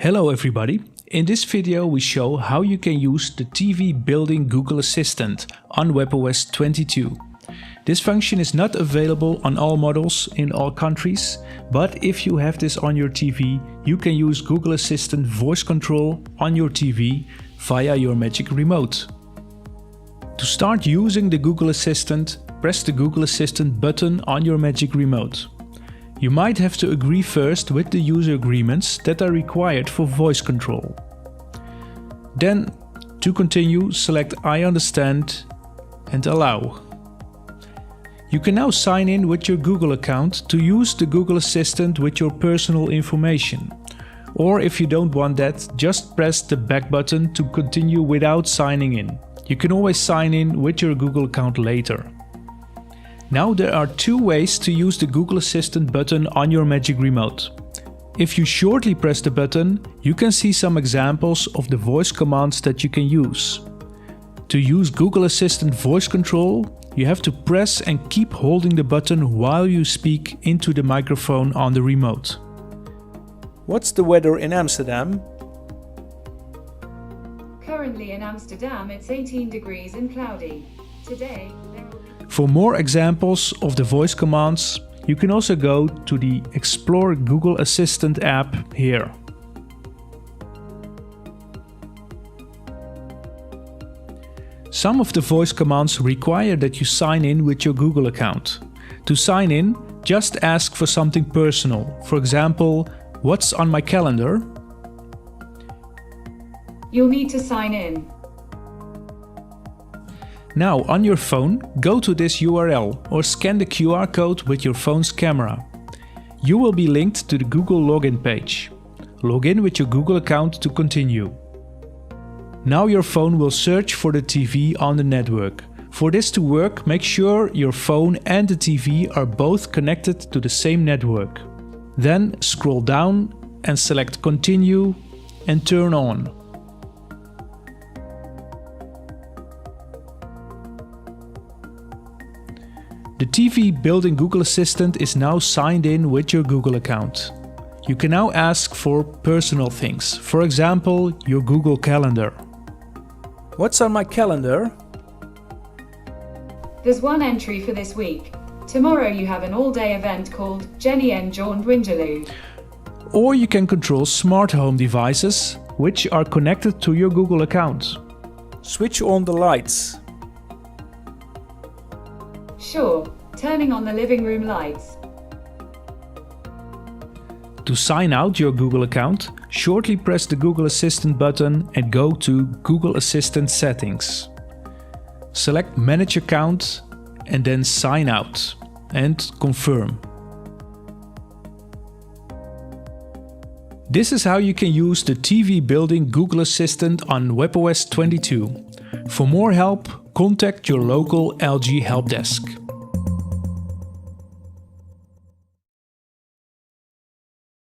Hello everybody! In this video we show how you can use the TV built-in Google Assistant on WebOS22. This function is not available on all models in all countries, but if you have this on your TV, you can use Google Assistant voice control on your TV via your Magic Remote. To start using the Google Assistant, press the Google Assistant button on your Magic Remote. You might have to agree first with the user agreements that are required for voice control. Then, to continue, select I understand and allow. You can now sign in with your Google account to use the Google Assistant with your personal information. Or if you don't want that, just press the back button to continue without signing in. You can always sign in with your Google account later. Now there are two ways to use the Google Assistant button on your Magic Remote. If you shortly press the button, you can see some examples of the voice commands that you can use. To use Google Assistant voice control, you have to press and keep holding the button while you speak into the microphone on the remote. What's the weather in Amsterdam? Currently in Amsterdam it's 18 degrees and cloudy. Today there will be... For more examples of the voice commands, you can also go to the Explore Google Assistant app here. Some of the voice commands require that you sign in with your Google account. To sign in, just ask for something personal. For example, what's on my calendar? You'll need to sign in. Now on your phone, go to this URL or scan the QR code with your phone's camera. You will be linked to the Google login page. Log in with your Google account to continue. Now your phone will search for the TV on the network. For this to work, make sure your phone and the TV are both connected to the same network. Then scroll down and select Continue and Turn On. The TV built-in Google Assistant is now signed in with your Google account. You can now ask for personal things, for example, your Google Calendar. What's on my calendar? There's one entry for this week. Tomorrow you have an all-day event called Jenny and John Dwinjaloo. Or you can control smart home devices, which are connected to your Google account. Switch on the lights. Sure, turning on the living room lights. To sign out your Google account, shortly press the Google Assistant button and go to Google Assistant Settings. Select Manage Account and then Sign Out and Confirm. This is how you can use the TV built-in Google Assistant on WebOS22. For more help, contact your local LG help desk.